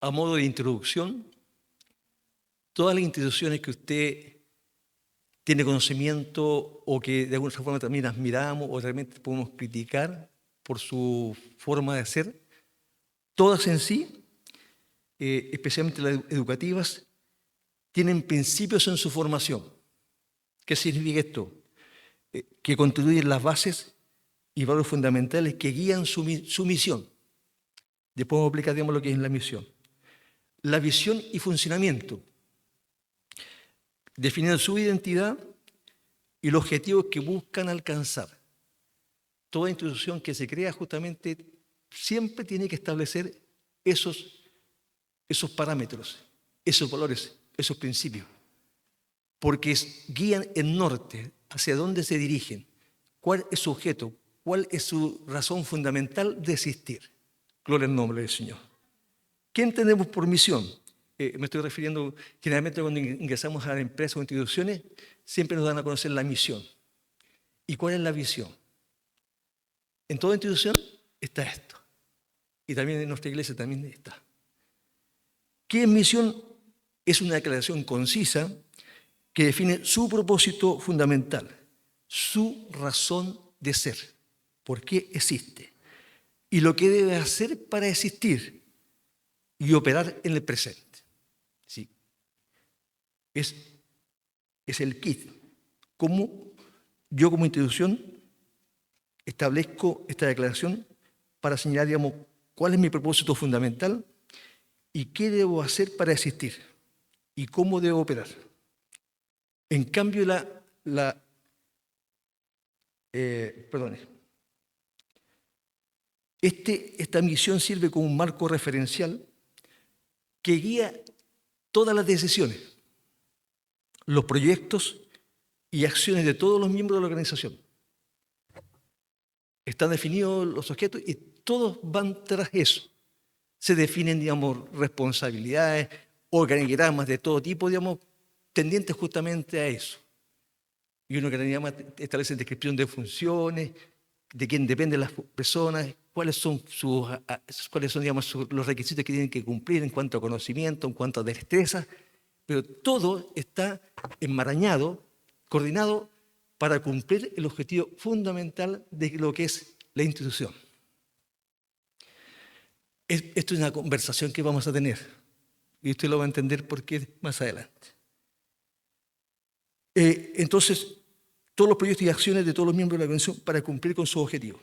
A modo de introducción, todas las instituciones que usted tiene conocimiento o que de alguna forma también admiramos o realmente podemos criticar por su forma de ser, todas en sí, especialmente las educativas, tienen principios en su formación. ¿Qué significa esto? Que constituyen las bases y valores fundamentales que guían su misión. Después vamos a explicar, digamos, lo que es la misión. La visión y funcionamiento, definiendo su identidad y los objetivos que buscan alcanzar. Toda institución que se crea justamente siempre tiene que establecer esos parámetros, esos valores, esos principios, porque guían el norte, hacia dónde se dirigen, cuál es su objeto, cuál es su razón fundamental de existir. Gloria al nombre del Señor. ¿Qué entendemos por misión? Me estoy refiriendo, generalmente cuando ingresamos a empresas o instituciones, siempre nos dan a conocer la misión. ¿Y cuál es la visión? En toda institución está esto. Y también en nuestra iglesia también está. ¿Qué es misión? Es una declaración concisa que define su propósito fundamental, su razón de ser, por qué existe, y lo que debe hacer para existir y operar en el presente. Sí. Es el kit. Cómo yo como institución establezco esta declaración para señalar, digamos, cuál es mi propósito fundamental y qué debo hacer para existir y cómo debo operar. En cambio, esta misión sirve como un marco referencial que guía todas las decisiones, los proyectos y acciones de todos los miembros de la organización. Están definidos los objetos y todos van tras eso. Se definen, digamos, responsabilidades, organigramas de todo tipo, digamos, tendientes justamente a eso. Y un organigrama establece descripción de funciones, de quién dependen las personas, cuáles son, digamos, los requisitos que tienen que cumplir en cuanto a conocimiento, en cuanto a destreza, pero todo está enmarañado, coordinado para cumplir el objetivo fundamental de lo que es la institución. Esto es una conversación que vamos a tener y usted lo va a entender por qué más adelante. Entonces, todos los proyectos y acciones de todos los miembros de la organización para cumplir con su objetivo.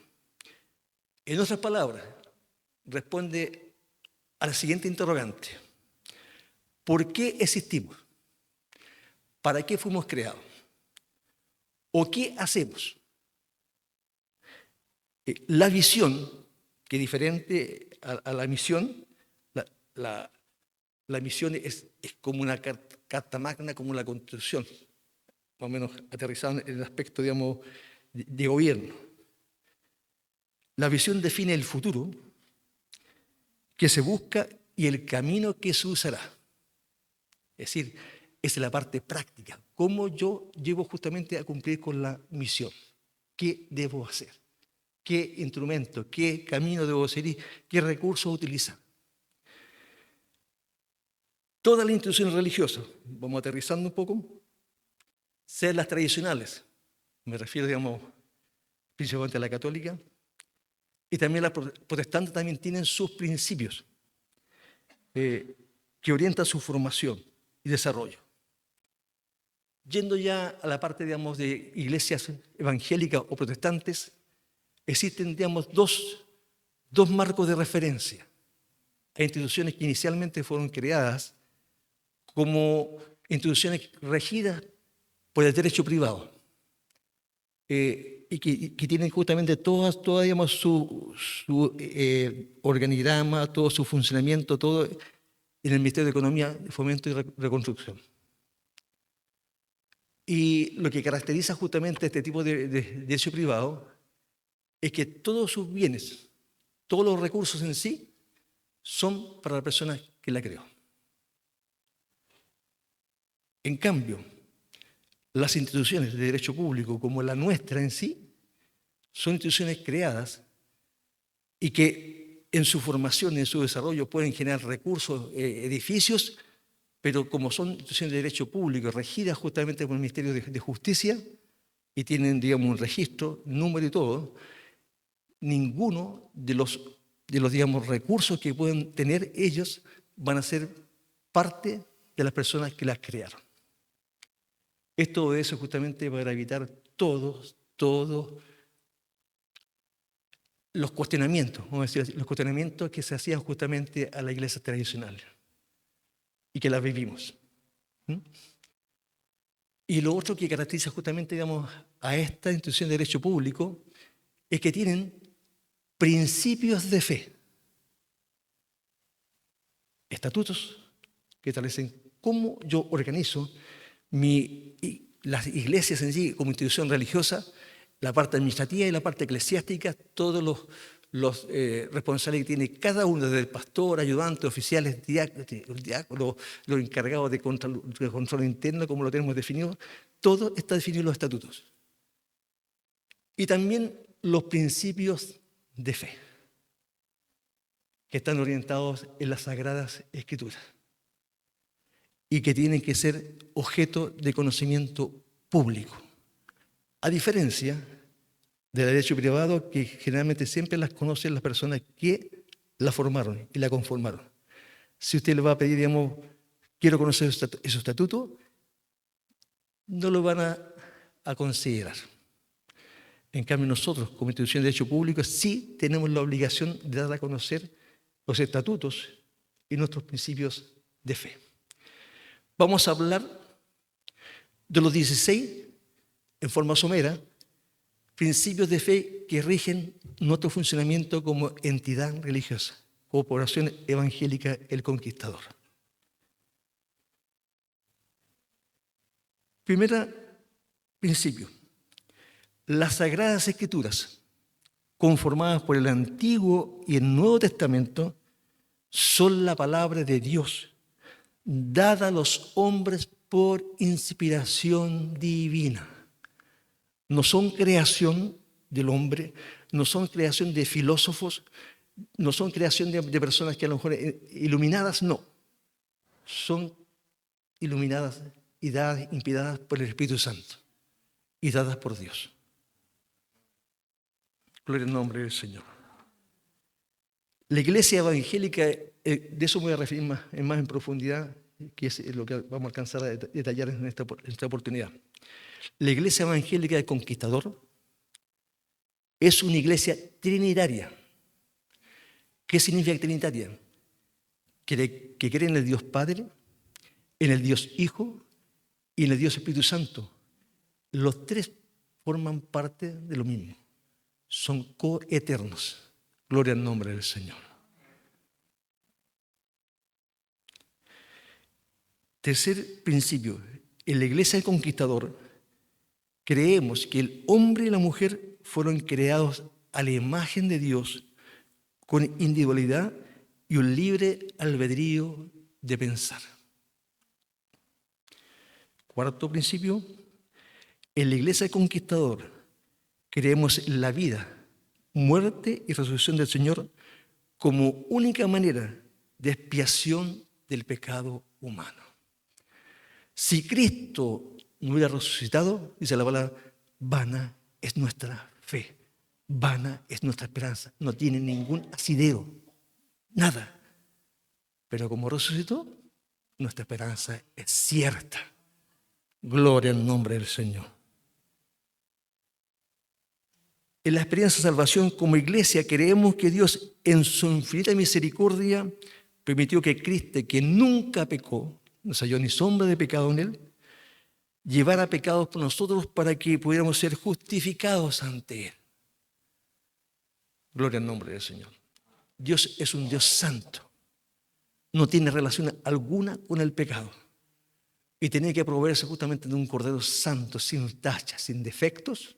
En otras palabras, responde a la siguiente interrogante. ¿Por qué existimos? ¿Para qué fuimos creados? ¿O qué hacemos? La visión, que es diferente a la misión, la misión es como una carta magna, como la Constitución, más o menos aterrizado en el aspecto, digamos, de gobierno. La visión define el futuro que se busca y el camino que se usará. Es decir, es la parte práctica. ¿Cómo yo llevo justamente a cumplir con la misión? ¿Qué debo hacer? ¿Qué instrumento? ¿Qué camino debo seguir? ¿Qué recursos utilizar? Todas las instituciones religiosas, vamos aterrizando un poco, sean las tradicionales, me refiero, digamos, principalmente a la católica, y también las protestantes también tienen sus principios que orientan su formación y desarrollo. Yendo ya a la parte, digamos, de iglesias evangélicas o protestantes, existen, digamos, dos marcos de referencia. Hay instituciones que inicialmente fueron creadas como instituciones regidas por el derecho privado y que tienen justamente todas digamos, su organigrama, todo su funcionamiento, todo en el Ministerio de Economía, Fomento y Reconstrucción. Y lo que caracteriza justamente este tipo de derecho privado es que todos sus bienes, todos los recursos en sí, son para la persona que la creó. En cambio, las instituciones de derecho público, como la nuestra en sí, son instituciones creadas y que en su formación, en su desarrollo, pueden generar recursos, edificios, pero como son instituciones de derecho público regidas justamente por el Ministerio de Justicia y tienen, digamos, un registro, número y todo, ninguno de los digamos, recursos que pueden tener ellos van a ser parte de las personas que las crearon. Esto obedece justamente para evitar todos los cuestionamientos, vamos a decir así, los cuestionamientos que se hacían justamente a la iglesia tradicional y que las vivimos. Y lo otro que caracteriza justamente, digamos, a esta institución de derecho público es que tienen principios de fe, estatutos que establecen cómo yo organizo las iglesias en sí como institución religiosa, la parte administrativa y la parte eclesiástica, todos los responsables que tiene cada uno, desde el pastor, ayudante, oficiales, diáconos, los encargados de control interno, como lo tenemos definido, todo está definido en los estatutos. Y también los principios de fe, que están orientados en las Sagradas Escrituras y que tienen que ser objeto de conocimiento público. A diferencia del derecho privado, que generalmente siempre las conocen las personas que la formaron y la conformaron. Si usted le va a pedir, digamos, quiero conocer esos estatutos, no lo van a considerar. En cambio, nosotros, como institución de derecho público, sí tenemos la obligación de dar a conocer los estatutos y nuestros principios de fe. Vamos a hablar de los 16, en forma somera, principios de fe que rigen nuestro funcionamiento como entidad religiosa, Corporación Evangélica El Conquistador. Primer principio. Las Sagradas Escrituras, conformadas por el Antiguo y el Nuevo Testamento, son la palabra de Dios, dada a los hombres por inspiración divina. No son creación del hombre, no son creación de filósofos, no son creación de personas que a lo mejor iluminadas, no. Son iluminadas y dadas, inspiradas por el Espíritu Santo y dadas por Dios. Gloria al nombre del Señor. La iglesia evangélica, de eso me voy a referir más en profundidad, que es lo que vamos a alcanzar a detallar en esta oportunidad. La iglesia evangélica del Conquistador es una iglesia trinitaria. ¿Qué significa trinitaria? Que cree en el Dios Padre, en el Dios Hijo y en el Dios Espíritu Santo. Los tres forman parte de lo mismo. Son coeternos. Gloria al nombre del Señor. Tercer principio. En la iglesia del Conquistador creemos que el hombre y la mujer fueron creados a la imagen de Dios con individualidad y un libre albedrío de pensar. Cuarto principio. En la iglesia del Conquistador creemos en la vida, muerte y resurrección del Señor como única manera de expiación del pecado humano. Si Cristo no hubiera resucitado, dice la palabra, vana es nuestra fe, vana es nuestra esperanza, no tiene ningún asidero, nada. Pero como resucitó, nuestra esperanza es cierta. Gloria al nombre del Señor. En la experiencia de salvación como iglesia creemos que Dios en su infinita misericordia permitió que Cristo, que nunca pecó, no se halló ni sombra de pecado en él, llevara pecados por nosotros para que pudiéramos ser justificados ante él. Gloria al nombre del Señor. Dios es un Dios santo. No tiene relación alguna con el pecado. Y tenía que proveerse justamente de un Cordero Santo, sin tacha, sin defectos.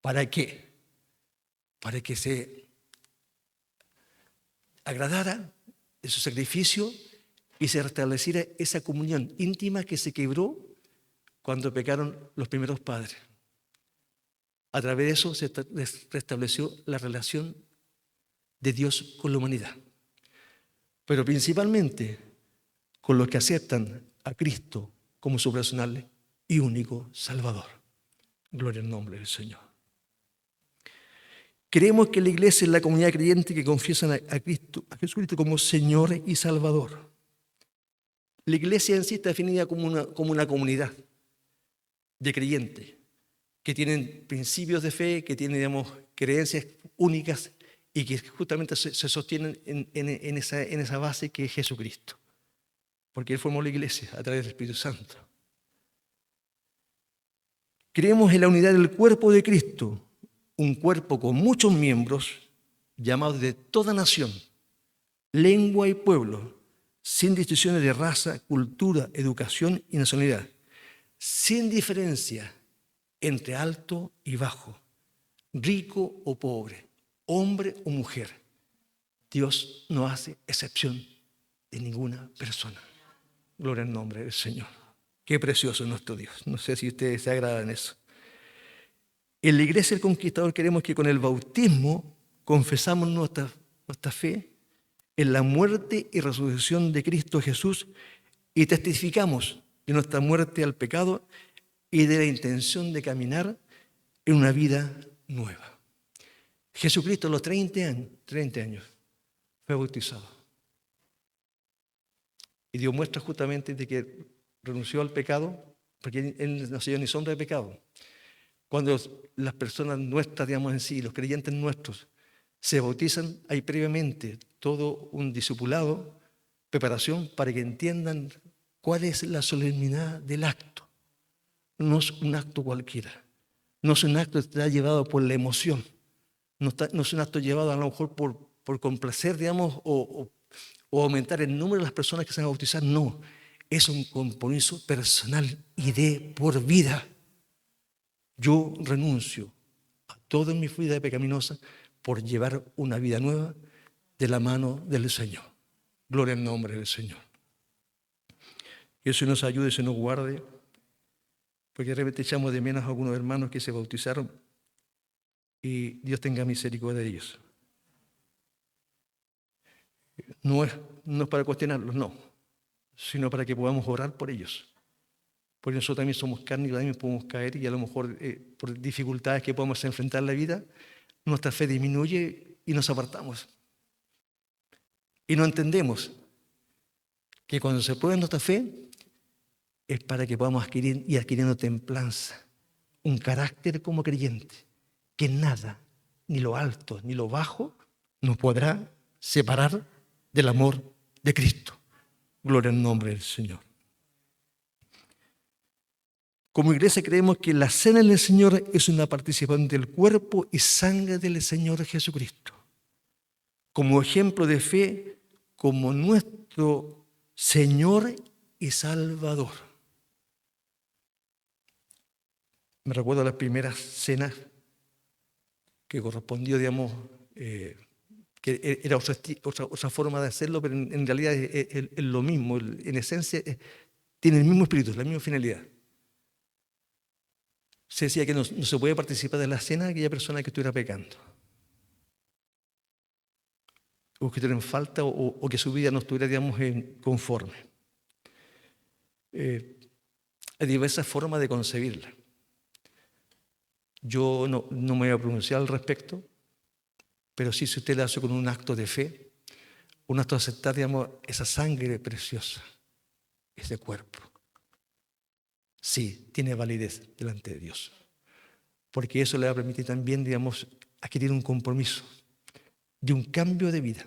¿Para qué? Para que se agradara de su sacrificio y se restableciera esa comunión íntima que se quebró cuando pecaron los primeros padres. A través de eso se restableció la relación de Dios con la humanidad, pero principalmente con los que aceptan a Cristo como su personal y único Salvador. Gloria al nombre del Señor. Creemos que la iglesia es la comunidad creyente que confiesan a Cristo, a Jesucristo como Señor y Salvador. La iglesia en sí está definida como una comunidad de creyentes que tienen principios de fe, que tienen, digamos, creencias únicas y que justamente se sostienen en esa base que es Jesucristo. Porque Él formó la iglesia a través del Espíritu Santo. Creemos en la unidad del cuerpo de Cristo, un cuerpo con muchos miembros, llamados de toda nación, lengua y pueblo, sin distinciones de raza, cultura, educación y nacionalidad, sin diferencia entre alto y bajo, rico o pobre, hombre o mujer. Dios no hace excepción de ninguna persona. Gloria al nombre del Señor. Qué precioso es nuestro Dios. No sé si ustedes se agradan eso. En la Iglesia del Conquistador queremos que con el bautismo confesamos nuestra fe en la muerte y resurrección de Cristo Jesús y testificamos de nuestra muerte al pecado y de la intención de caminar en una vida nueva. Jesucristo a los 30 años fue bautizado. Y Dios muestra justamente de que renunció al pecado, porque Él no se dio ni sombra de pecado. Cuando las personas nuestras, digamos en sí, los creyentes nuestros, se bautizan, hay previamente todo un discipulado, preparación para que entiendan cuál es la solemnidad del acto. No es un acto cualquiera. No es un acto que está llevado por la emoción. No es un acto llevado a lo mejor por complacer, digamos, o aumentar el número de las personas que se van a bautizar. No, es un compromiso personal y de por vida. Yo renuncio a toda mi vida pecaminosa por llevar una vida nueva de la mano del Señor. Gloria al nombre del Señor. Que eso nos ayude y se nos guarde, porque de repente echamos de menos a algunos hermanos que se bautizaron y Dios tenga misericordia de ellos. No es para cuestionarlos, no, sino para que podamos orar por ellos. Porque nosotros también somos carne y también podemos caer y a lo mejor por dificultades que podamos enfrentar en la vida, nuestra fe disminuye y nos apartamos. Y no entendemos que cuando se prueba nuestra fe es para que podamos ir adquiriendo templanza, un carácter como creyente, que nada, ni lo alto ni lo bajo, nos podrá separar del amor de Cristo. Gloria al nombre del Señor. Como iglesia creemos que la cena del Señor es una participación del cuerpo y sangre del Señor Jesucristo. Como ejemplo de fe, como nuestro Señor y Salvador. Me recuerdo a las primeras cenas que correspondió, digamos, que era otra forma de hacerlo, pero en realidad es lo mismo, en esencia tiene el mismo espíritu, la misma finalidad. Se decía que no se puede participar de la cena de aquella persona que estuviera pecando, o que estuviera en falta, o que su vida no estuviera, digamos, conforme. Hay diversas formas de concebirla. Yo no me voy a pronunciar al respecto, pero sí, si usted lo hace con un acto de fe, un acto de aceptar, digamos, esa sangre preciosa, ese cuerpo, sí, tiene validez delante de Dios. Porque eso le va a permitir también, digamos, adquirir un compromiso de un cambio de vida,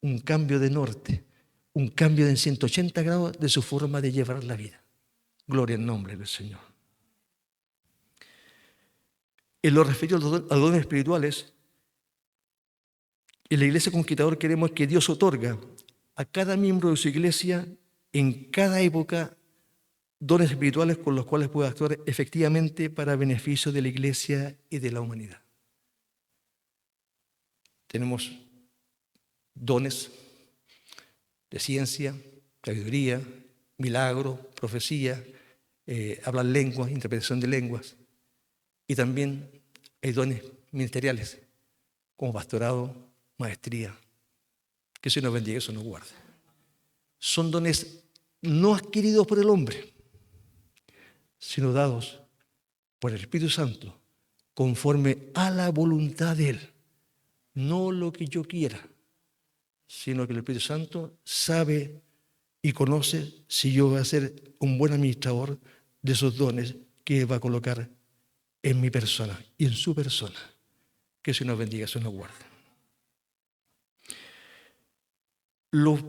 un cambio de norte, un cambio de 180 grados de su forma de llevar la vida. Gloria al nombre del Señor. En lo referido a los dones espirituales, en la Iglesia Conquistador queremos que Dios otorga a cada miembro de su iglesia en cada época dones espirituales con los cuales puede actuar efectivamente para beneficio de la iglesia y de la humanidad. Tenemos dones de ciencia, sabiduría, milagro, profecía, hablar lenguas, interpretación de lenguas. Y también hay dones ministeriales, como pastorado, maestría. Que el Señor nos bendiga, eso nos guarde. Son dones no adquiridos por el hombre, sino dados por el Espíritu Santo, conforme a la voluntad de Él. No lo que yo quiera, sino que el Espíritu Santo sabe y conoce si yo voy a ser un buen administrador de esos dones que va a colocar en mi persona y en su persona. Que el Señor nos bendiga, eso nos guarde. Los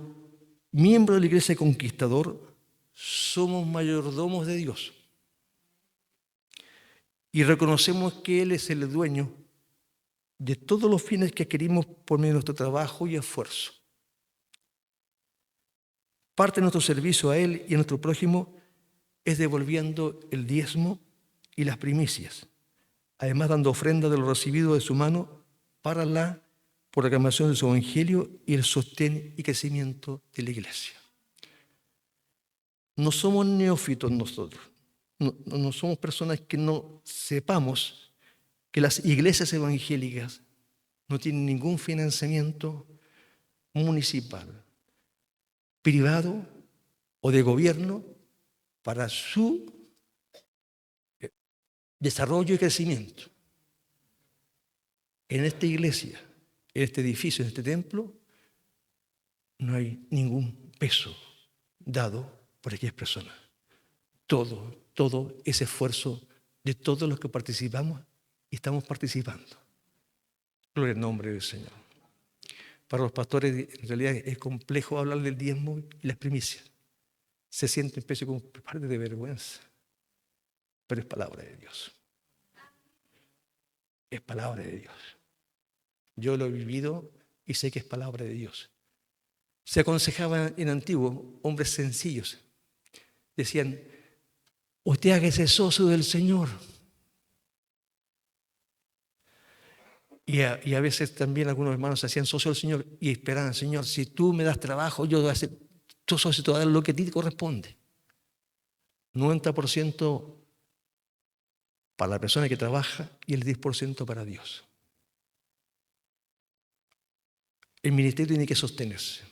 miembros de la Iglesia Conquistador somos mayordomos de Dios y reconocemos que Él es el dueño de todos los fines que adquirimos por medio de nuestro trabajo y esfuerzo. Parte de nuestro servicio a Él y a nuestro prójimo es devolviendo el diezmo y las primicias, además dando ofrenda de lo recibido de su mano para la proclamación de su evangelio y el sostén y crecimiento de la iglesia. No somos neófitos nosotros, no somos personas que no sepamos que las iglesias evangélicas no tienen ningún financiamiento municipal, privado o de gobierno para su desarrollo y crecimiento. En esta iglesia, en este edificio, en este templo, no hay ningún peso dado por aquellas personas. Todo ese esfuerzo de todos los que participamos y estamos participando. Gloria al nombre del Señor. Para los pastores en realidad es complejo hablar del diezmo y las primicias. Se siente un peso como parte de vergüenza, pero es palabra de Dios. Es palabra de Dios. Yo lo he vivido y sé que es palabra de Dios. Se aconsejaba en antiguo hombres sencillos. Decían, usted hágase socio del Señor. Y a veces también algunos hermanos se hacían socios del Señor y esperaban, Señor, si tú me das trabajo, yo voy a hacer tu socio, te voy a dar lo que a ti te corresponde. 90% para la persona que trabaja y el 10% para Dios. El ministerio tiene que sostenerse.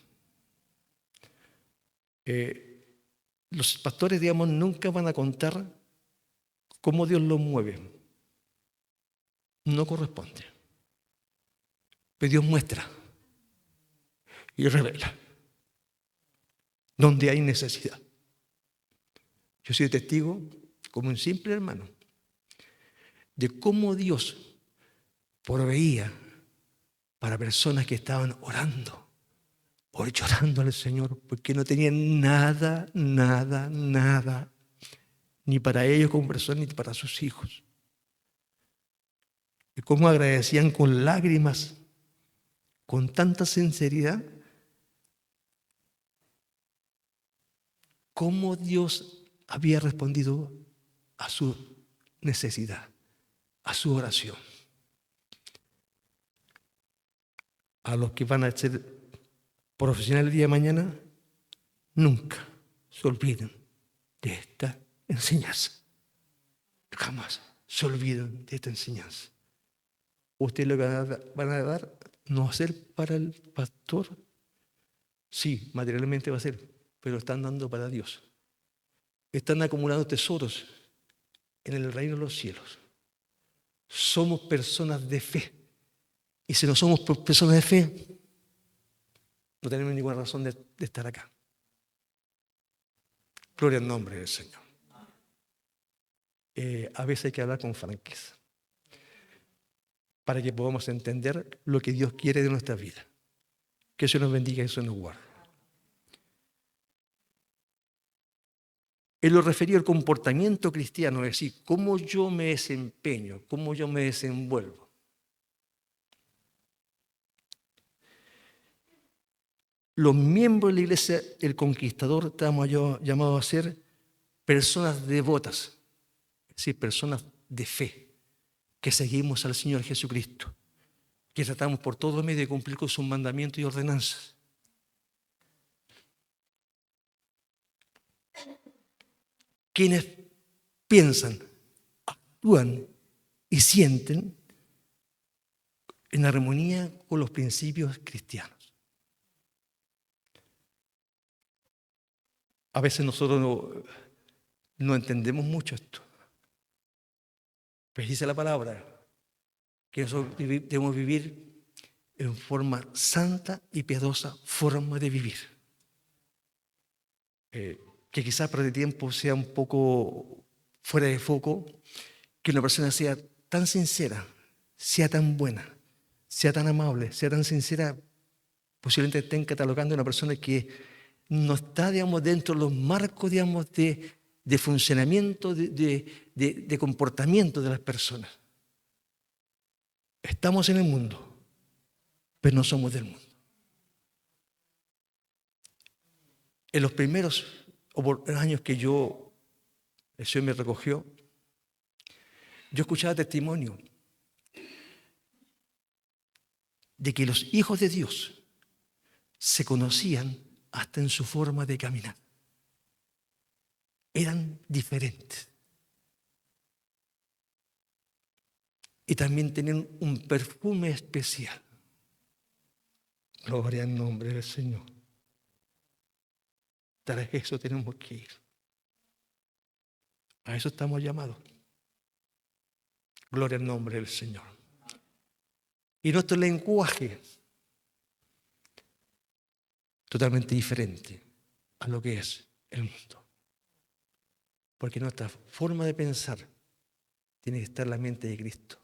Los pastores, digamos, nunca van a contar cómo Dios los mueve. No corresponde. Pero Dios muestra y revela donde hay necesidad. Yo soy testigo, como un simple hermano, de cómo Dios proveía para personas que estaban orando o llorando al Señor porque no tenían nada, ni para ellos como personas, ni para sus hijos. Y cómo agradecían con lágrimas, con tanta sinceridad, cómo Dios había respondido a su necesidad, a su oración. A los que van a ser profesionales el día de mañana, nunca se olviden de esta enseñanza. Jamás se olviden de esta enseñanza. Ustedes lo que van a dar no va a ser para el pastor. Sí, materialmente va a ser, pero están dando para Dios. Están acumulando tesoros en el reino de los cielos. Somos personas de fe. Y si no somos personas de fe, no tenemos ninguna razón de estar acá. Gloria al nombre del Señor. A veces hay que hablar con franqueza para que podamos entender lo que Dios quiere de nuestra vida. Que Dios nos bendiga y eso nos guarde. En lo referido al comportamiento cristiano, es decir, cómo yo me desempeño, cómo yo me desenvuelvo. Los miembros de la iglesia, el conquistador, estamos llamados a ser personas devotas, es decir, personas de fe, que seguimos al Señor Jesucristo, que tratamos por todo medio de cumplir con sus mandamientos y ordenanzas. Quienes piensan, actúan y sienten en armonía con los principios cristianos. A veces nosotros no entendemos mucho esto. Pero dice la palabra que nosotros debemos vivir en forma santa y piadosa forma de vivir. Que quizás para el tiempo sea un poco fuera de foco, que una persona sea tan sincera, sea tan buena, sea tan amable, sea tan sincera, posiblemente estén catalogando a una persona que no está, digamos, dentro de los marcos, digamos, de funcionamiento, de comportamiento de las personas. Estamos en el mundo, pero no somos del mundo. En los primeros años que el Señor me recogió, yo escuchaba testimonio de que los hijos de Dios se conocían hasta en su forma de caminar. Eran diferentes. Y también tenían un perfume especial. Gloria al nombre del Señor. Tras eso tenemos que ir. A eso estamos llamados. Gloria al nombre del Señor. Y nuestro lenguaje, totalmente diferente a lo que es el mundo. Porque nuestra forma de pensar tiene que estar en la mente de Cristo,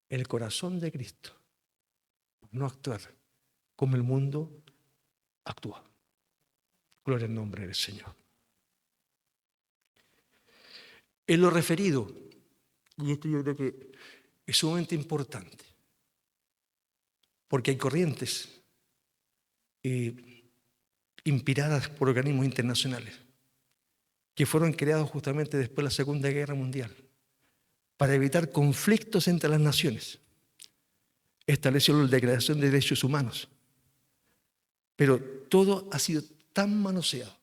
el corazón de Cristo. No actuar como el mundo actúa. Gloria al nombre del Señor. En lo referido, y esto yo creo que es sumamente importante, porque hay corrientes inspiradas por organismos internacionales que fueron creados justamente después de la Segunda Guerra Mundial para evitar conflictos entre las naciones. Estableció la Declaración de Derechos Humanos, pero todo ha sido tan manoseado,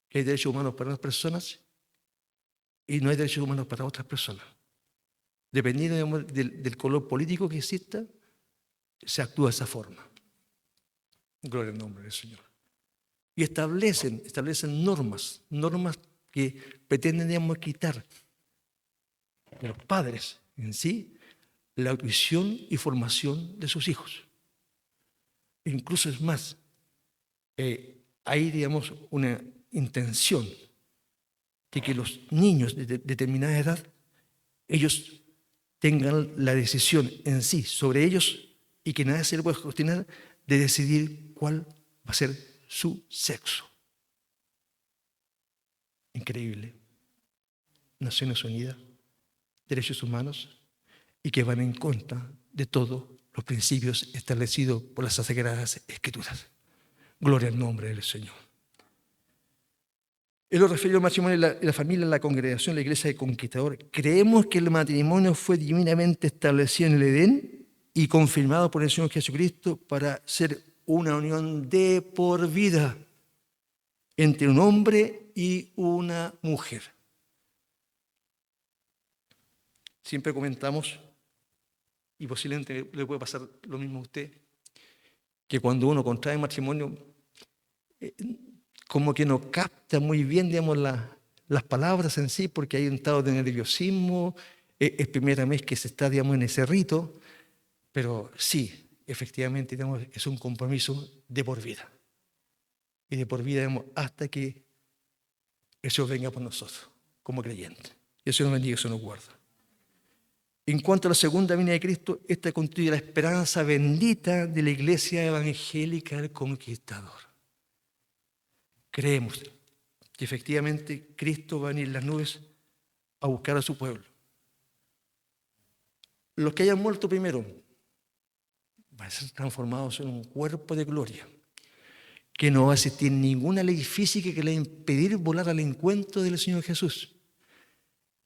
que hay derechos humanos para unas personas y no hay derechos humanos para otras personas. Dependiendo, digamos, del color político que exista, se actúa de esa forma. Gloria al nombre del Señor. Y establecen normas que pretenden, digamos, quitar de los padres en sí la educación y formación de sus hijos. Incluso es más, hay, digamos, una intención de que los niños de determinada edad, ellos tengan la decisión en sí sobre ellos y que nadie se les pueda cuestionar de decidir cuál va a ser su sexo. Increíble. Naciones Unidas, derechos humanos, y que van en contra de todos los principios establecidos por las Sagradas Escrituras. Gloria al nombre del Señor. En lo referido al matrimonio y la familia, la congregación, la iglesia de Conquistador, creemos que el matrimonio fue divinamente establecido en el Edén y confirmado por el Señor Jesucristo para ser una unión de por vida entre un hombre y una mujer. Siempre comentamos, y posiblemente le puede pasar lo mismo a usted, que cuando uno contrae matrimonio, como que no capta muy bien, digamos, las palabras en sí, porque hay un estado de nerviosismo, es primera vez que se está, digamos, en ese rito, pero sí, efectivamente, digamos, es un compromiso de por vida. Y de por vida, digamos, hasta que el Señor venga por nosotros, como creyentes. Y el Señor nos bendiga, el Señor nos guarda. En cuanto a la segunda venida de Cristo, esta constituye la esperanza bendita de la iglesia evangélica del Conquistador. Creemos que efectivamente Cristo va a venir en las nubes a buscar a su pueblo. Los que hayan muerto primero van a ser transformados en un cuerpo de gloria, que no va a existir ninguna ley física que le impedir volar al encuentro del Señor Jesús.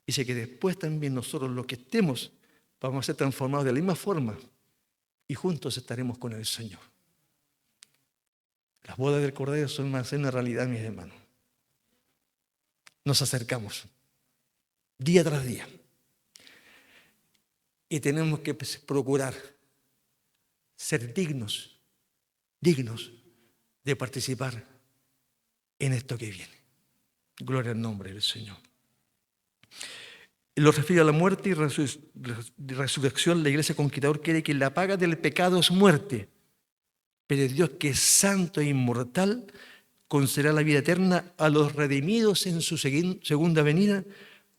Dice que después también nosotros, los que estemos, vamos a ser transformados de la misma forma y juntos estaremos con el Señor. Las bodas del Cordero son más una realidad, mis hermanos. Nos acercamos día tras día. Y tenemos que procurar ser dignos de participar en esto que viene. Gloria al nombre del Señor. En lo referido a la muerte y resurrección, la Iglesia Conquistador quiere que la paga del pecado es muerte, pero Dios, que es santo e inmortal, concederá la vida eterna a los redimidos en su segunda venida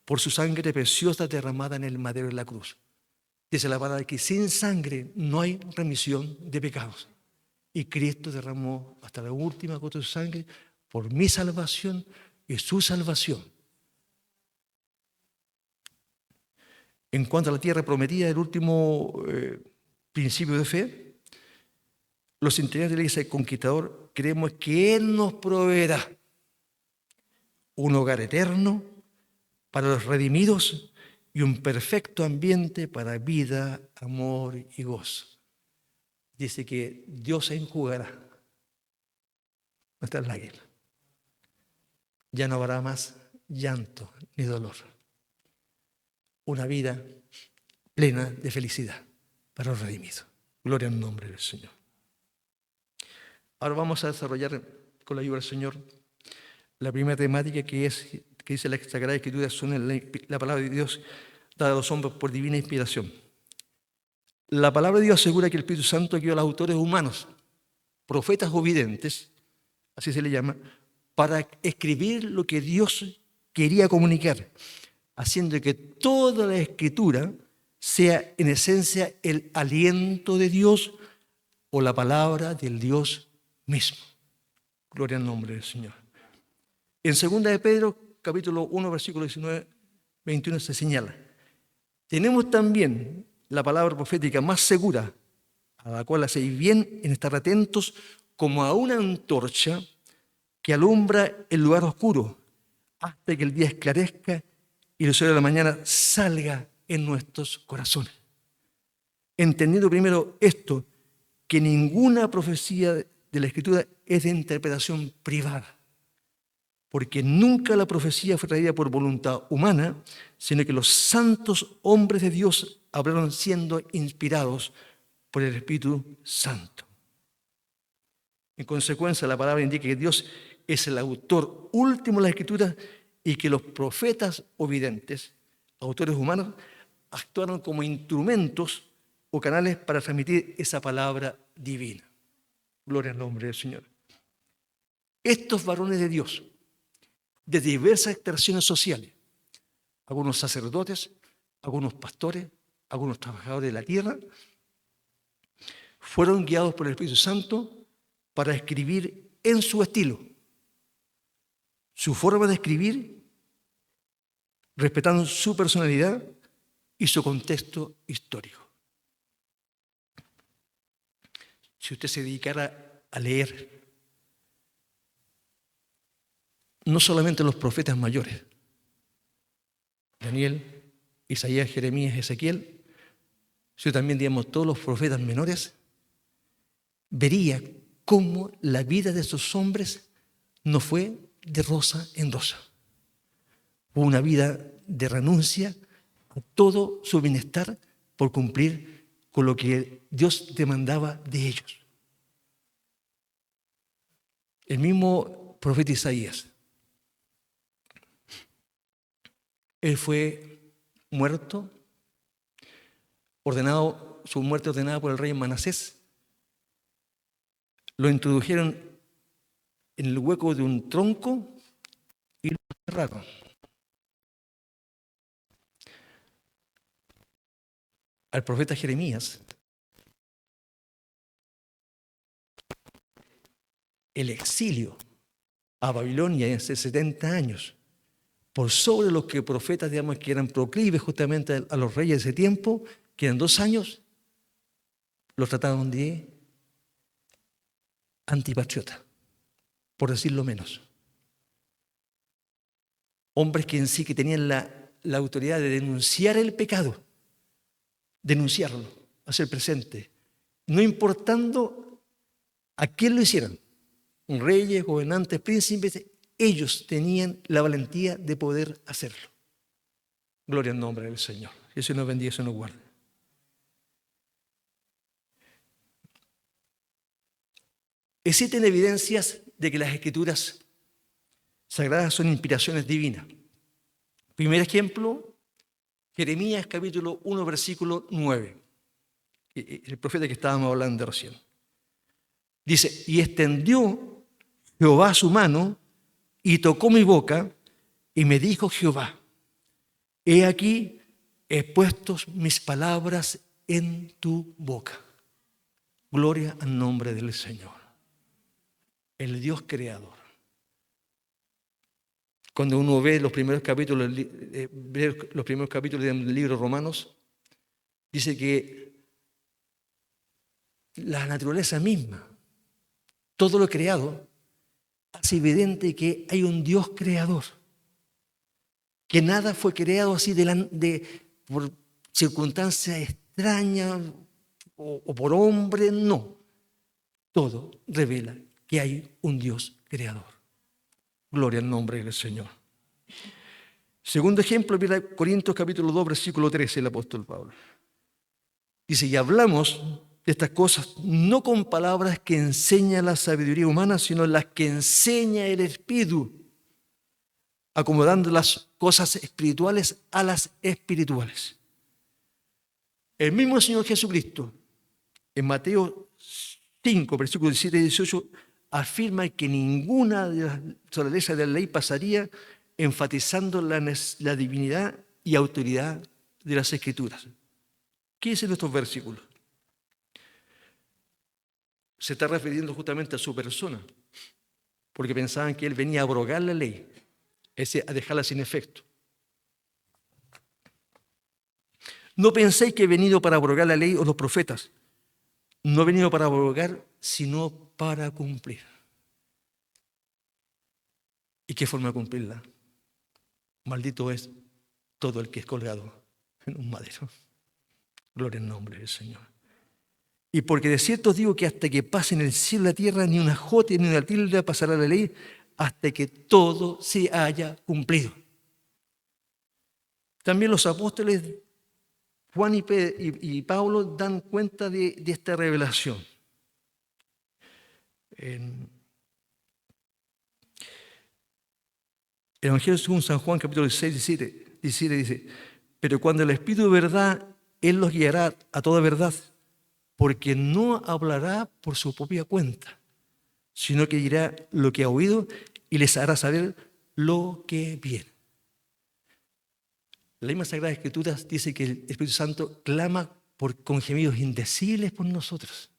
por su sangre preciosa derramada en el madero de la cruz. Dice la palabra que sin sangre no hay remisión de pecados. Y Cristo derramó hasta la última gota de su sangre por mi salvación y su salvación. En cuanto a la tierra prometida, el último principio de fe, los integrantes de la Iglesia Conquistador creemos que Él nos proveerá un hogar eterno para los redimidos y un perfecto ambiente para vida, amor y gozo. Dice que Dios se enjugará nuestras lágrimas. Ya no habrá más llanto ni dolor. Una vida plena de felicidad para los redimidos. Gloria al nombre del Señor. Ahora vamos a desarrollar con la ayuda del Señor la primera temática que dice la Sagrada Escritura, son la palabra de Dios dada a los hombres por divina inspiración. La palabra de Dios asegura que el Espíritu Santo guió a los autores humanos, profetas o videntes, así se le llama, para escribir lo que Dios quería comunicar, haciendo que toda la Escritura sea en esencia el aliento de Dios o la palabra del Dios mismo. Gloria al nombre del Señor. En 2 de Pedro, capítulo 1, versículo 19, 21, se señala: tenemos también la palabra profética más segura, a la cual hacéis bien en estar atentos, como a una antorcha que alumbra el lugar oscuro, hasta que el día esclarezca y el sol de la mañana salga en nuestros corazones. Entendiendo primero esto, que ninguna profecía de la Escritura es de interpretación privada, porque nunca la profecía fue traída por voluntad humana, sino que los santos hombres de Dios hablaron siendo inspirados por el Espíritu Santo. En consecuencia, la palabra indica que Dios es el autor último de la Escritura y que los profetas o videntes, autores humanos, actuaron como instrumentos o canales para transmitir esa palabra divina. Gloria al nombre del Señor. Estos varones de Dios, de diversas extracciones sociales, algunos sacerdotes, algunos pastores, algunos trabajadores de la tierra, fueron guiados por el Espíritu Santo para escribir en su estilo, su forma de escribir, respetando su personalidad y su contexto histórico. Si usted se dedicara a leer no solamente los profetas mayores, Daniel, Isaías, Jeremías, Ezequiel, sino también, digamos, todos los profetas menores, vería cómo la vida de esos hombres no fue de rosa en rosa. Hubo una vida de renuncia a todo su bienestar por cumplir con lo que Dios demandaba de ellos. El mismo profeta Isaías, él fue muerto, su muerte ordenada por el rey Manasés. Lo introdujeron en el hueco de un tronco y lo enterraron. Al profeta Jeremías, el exilio a Babilonia hace 70 años, por sobre los que profetas, digamos, que eran proclives justamente a los reyes de ese tiempo, que en 2 años los trataron de antipatriota, por decirlo menos. Hombres que en sí que tenían la autoridad de denunciar el pecado, denunciarlo, hacer presente, no importando a quién lo hicieran, reyes, gobernantes, príncipes, ellos tenían la valentía de poder hacerlo. Gloria al nombre del Señor. Que Dios nos bendiga y nos guarde. Existen evidencias de que las Escrituras sagradas son inspiraciones divinas. Primer ejemplo, Jeremías capítulo 1, versículo 9. El profeta que estábamos hablando recién. Dice, y extendió Jehová su mano y tocó mi boca y me dijo Jehová, he aquí, he puesto mis palabras en tu boca. Gloria al nombre del Señor, el Dios creador. Cuando uno ve los primeros capítulos del libro de Romanos, dice que la naturaleza misma, todo lo creado, hace evidente que hay un Dios creador, que nada fue creado así por circunstancias extrañas o por hombre, no. Todo revela que hay un Dios creador. Gloria al nombre del Señor. Segundo ejemplo, mira Corintios capítulo 2, versículo 13, el apóstol Pablo. Dice, y hablamos de estas cosas no con palabras que enseña la sabiduría humana, sino las que enseña el Espíritu, acomodando las cosas espirituales a las espirituales. El mismo Señor Jesucristo, en Mateo 5, versículos 17 y 18, afirma que ninguna de las naturalezas de la ley pasaría, enfatizando la divinidad y autoridad de las Escrituras. ¿Qué dicen estos versículos? Se está refiriendo justamente a su persona, porque pensaban que Él venía a abrogar la ley, a dejarla sin efecto. No penséis que he venido para abrogar la ley o los profetas. No he venido para abrogar, sino para cumplir. ¿Y qué forma de cumplirla? Maldito es todo el que es colgado en un madero. Gloria al nombre del Señor. Y porque de cierto os digo que hasta que pasen el cielo y la tierra, ni una jota ni una tilde pasará la ley, hasta que todo se haya cumplido. También los apóstoles Juan y Pablo dan cuenta de esta revelación. En el Evangelio según San Juan, capítulo 6, 17 dice, pero cuando el Espíritu de verdad, Él los guiará a toda verdad, porque no hablará por su propia cuenta, sino que dirá lo que ha oído y les hará saber lo que viene. La misma Sagrada Escritura dice que el Espíritu Santo clama con gemidos indecibles por nosotros.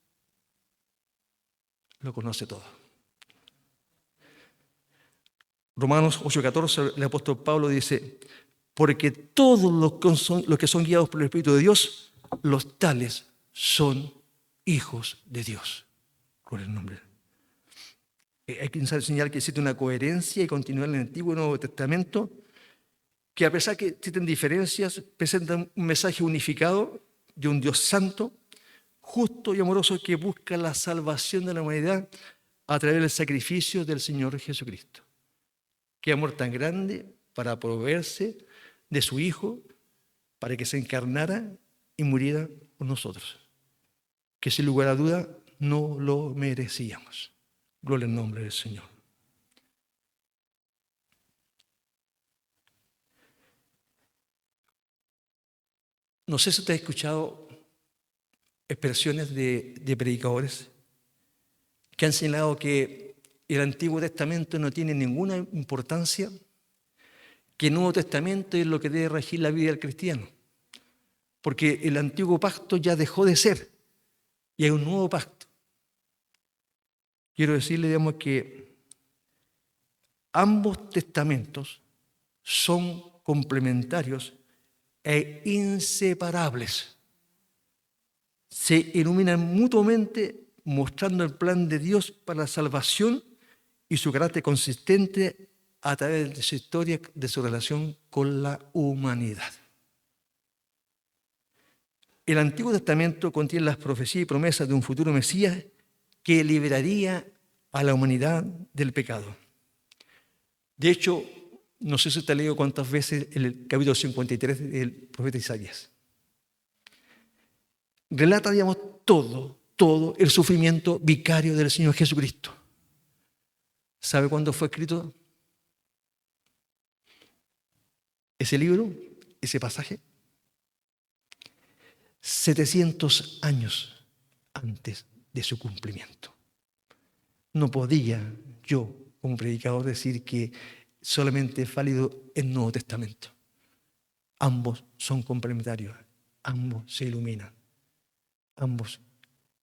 Lo conoce todo. Romanos 8:14, el apóstol Pablo dice, porque todos los que son guiados por el Espíritu de Dios, los tales son hijos de Dios. Por el nombre. Hay que enseñar que existe una coherencia y continuidad en el Antiguo y Nuevo Testamento, que a pesar que existen diferencias, presentan un mensaje unificado de un Dios santo, justo y amoroso que busca la salvación de la humanidad a través del sacrificio del Señor Jesucristo. Qué amor tan grande para proveerse de su Hijo, para que se encarnara y muriera por nosotros, que sin lugar a duda no lo merecíamos. Gloria al nombre del Señor. No sé si usted ha escuchado expresiones de predicadores que han señalado que el Antiguo Testamento no tiene ninguna importancia, que el Nuevo Testamento es lo que debe regir la vida del cristiano, porque el antiguo pacto ya dejó de ser y hay un nuevo pacto. Quiero decirle, digamos, que ambos testamentos son complementarios e inseparables. Se iluminan mutuamente mostrando el plan de Dios para la salvación y su carácter consistente a través de su historia, de su relación con la humanidad. El Antiguo Testamento contiene las profecías y promesas de un futuro Mesías que liberaría a la humanidad del pecado. De hecho, no sé si usted ha leído cuántas veces el capítulo 53 del profeta Isaías. Relata, digamos, todo todo el sufrimiento vicario del Señor Jesucristo. ¿Sabe cuándo fue escrito ese libro, ese pasaje? 700 años antes de su cumplimiento. No podía yo, como predicador, decir que solamente es válido el Nuevo Testamento. Ambos son complementarios, ambos se iluminan, ambos.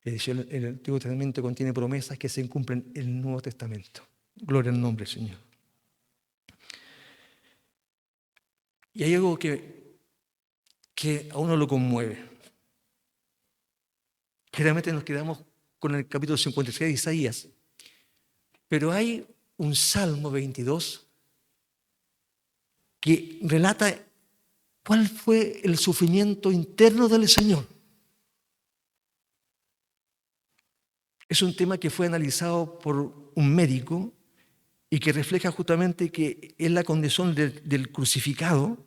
El Antiguo Testamento contiene promesas que se cumplen en el Nuevo Testamento. Gloria al nombre del Señor. Y hay algo que a uno lo conmueve. Generalmente nos quedamos con el capítulo 56 de Isaías, pero hay un Salmo 22 que relata cuál fue el sufrimiento interno del Señor. Es un tema que fue analizado por un médico y que refleja justamente que en la condición del crucificado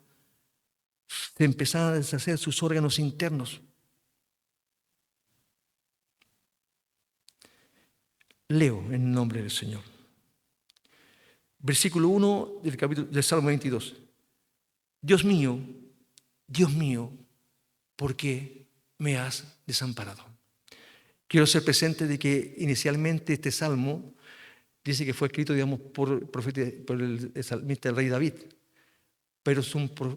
se empezaron a deshacer sus órganos internos. Leo en el nombre del Señor. Versículo 1 del Salmo 22. Dios mío, ¿por qué me has desamparado? Quiero ser presente de que inicialmente este salmo dice que fue escrito, digamos, por el salmista, el rey David, pero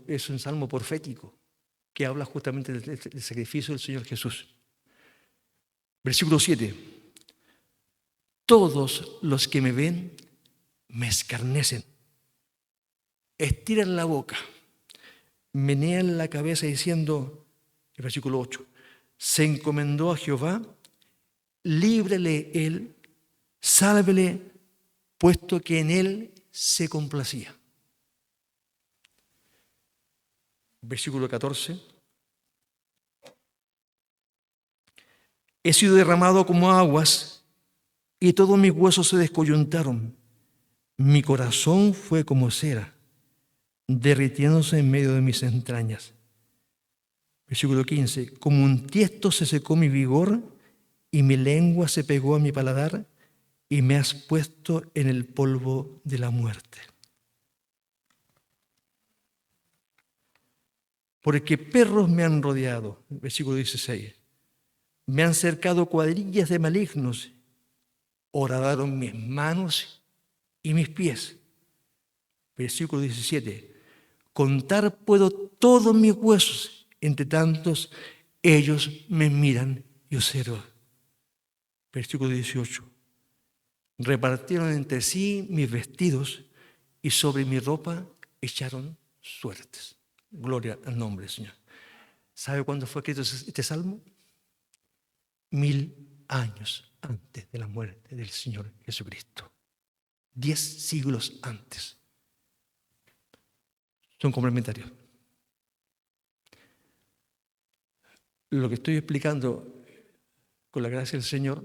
es un salmo profético que habla justamente del sacrificio del Señor Jesús. Versículo 7. Todos los que me ven me escarnecen, estiran la boca, menean la cabeza diciendo, el versículo 8, se encomendó a Jehová, líbrele él, sálvele, puesto que en él se complacía. Versículo 14. He sido derramado como aguas y todos mis huesos se descoyuntaron. Mi corazón fue como cera, derritiéndose en medio de mis entrañas. Versículo 15. Como un tiesto se secó mi vigor y mi lengua se pegó a mi paladar y me has puesto en el polvo de la muerte. Porque perros me han rodeado. Versículo 16. Me han cercado cuadrillas de malignos. Horadaron mis manos y mis pies. Versículo 17. Contar puedo todos mis huesos, entre tantos ellos me miran y observan. Versículo 18. Repartieron entre sí mis vestidos y sobre mi ropa echaron suertes. Gloria al nombre del Señor. ¿Sabe cuándo fue escrito este salmo? 1000 años antes de la muerte del Señor Jesucristo. 10 siglos antes. Son complementarios. Lo que estoy explicando con la gracia del Señor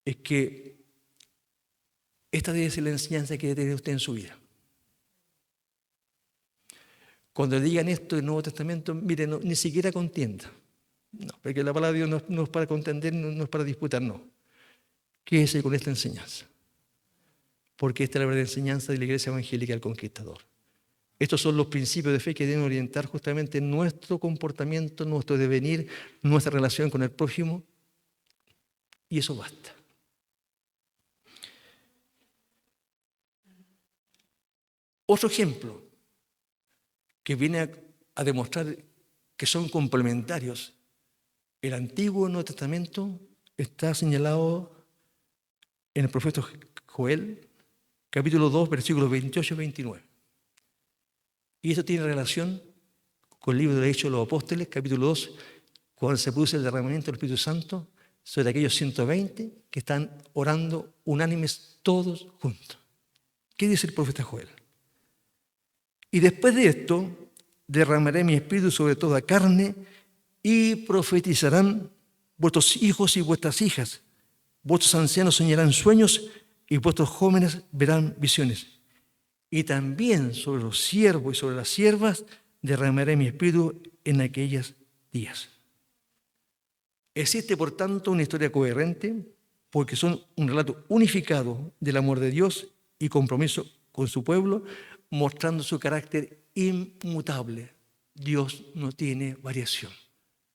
es que esta debe ser la enseñanza que debe tener usted en su vida. Cuando digan esto del Nuevo Testamento, mire, no, ni siquiera contienda. No, porque la palabra de Dios no es para contender, no es para disputar, no. Quédese con esta enseñanza. Porque esta es la verdadera enseñanza de la Iglesia Evangélica del Conquistador. Estos son los principios de fe que deben orientar justamente nuestro comportamiento, nuestro devenir, nuestra relación con el prójimo. Y eso basta. Otro ejemplo que viene a demostrar que son complementarios. El Antiguo y el Nuevo Testamento está señalado en el profeta Joel, capítulo 2, versículos 28 y 29. Y esto tiene relación con el libro de Hechos de los Apóstoles, capítulo 2, cuando se produce el derramamiento del Espíritu Santo sobre aquellos 120 que están orando unánimes todos juntos. ¿Qué dice el profeta Joel? Y después de esto, derramaré mi espíritu sobre toda carne y profetizarán vuestros hijos y vuestras hijas. Vuestros ancianos soñarán sueños y vuestros jóvenes verán visiones. Y también sobre los siervos y sobre las siervas derramaré mi espíritu en aquellos días. Existe, por tanto, una historia coherente porque son un relato unificado del amor de Dios y compromiso con su pueblo, mostrando su carácter inmutable. Dios no tiene variación.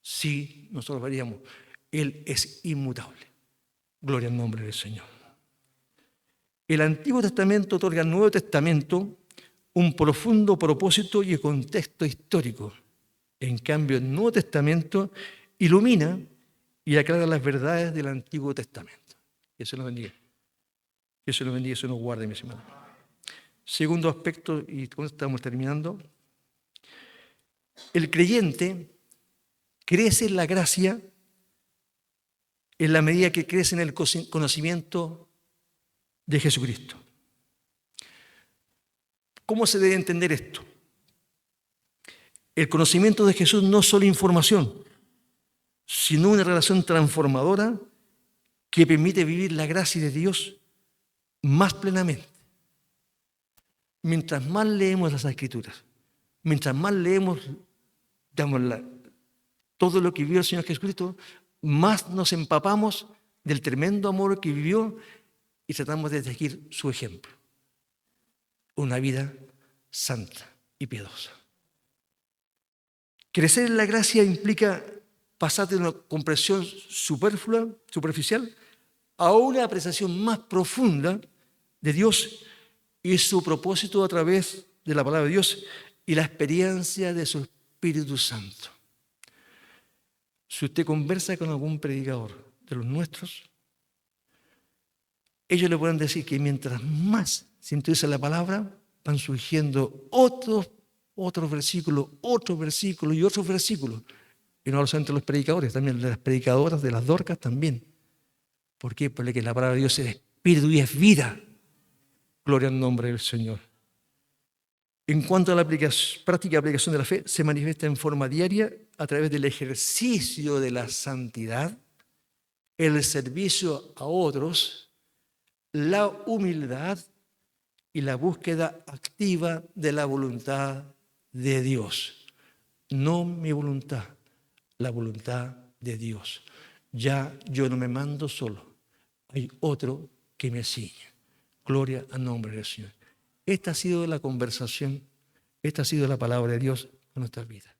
Sí, nosotros variamos. Él es inmutable. Gloria al nombre del Señor. El Antiguo Testamento otorga al Nuevo Testamento un profundo propósito y contexto histórico. En cambio, el Nuevo Testamento ilumina y aclara las verdades del Antiguo Testamento. Que Dios nos bendiga. Que Dios nos bendiga y se nos guarde, mis hermanos. Segundo aspecto, y con esto estamos terminando. El creyente crece en la gracia en la medida que crece en el conocimiento de Jesucristo. ¿Cómo se debe entender esto? El conocimiento de Jesús no es solo información, sino una relación transformadora que permite vivir la gracia de Dios más plenamente. Mientras más leemos las Escrituras, mientras más leemos, todo lo que vivió el Señor Jesucristo, más nos empapamos del tremendo amor que vivió y tratamos de seguir su ejemplo. Una vida santa y piadosa. Crecer en la gracia implica pasar de una comprensión superficial, a una apreciación más profunda de Dios y su propósito a través de la palabra de Dios y la experiencia de su Espíritu Santo. Si usted conversa con algún predicador de los nuestros, ellos le pueden decir que mientras más se introduce la palabra, van surgiendo otros versículos y otros versículos. Y no solamente los predicadores, también las predicadoras de las Dorcas también. ¿Por qué? Porque la palabra de Dios es espíritu y es vida. Gloria al nombre del Señor. En cuanto a la práctica aplicación de la fe, se manifiesta en forma diaria a través del ejercicio de la santidad, el servicio a otros, la humildad y la búsqueda activa de la voluntad de Dios. No mi voluntad, la voluntad de Dios. Ya yo no me mando solo, hay otro que me sigue. Gloria al nombre del Señor. Esta ha sido la conversación, esta ha sido la palabra de Dios en nuestras vidas.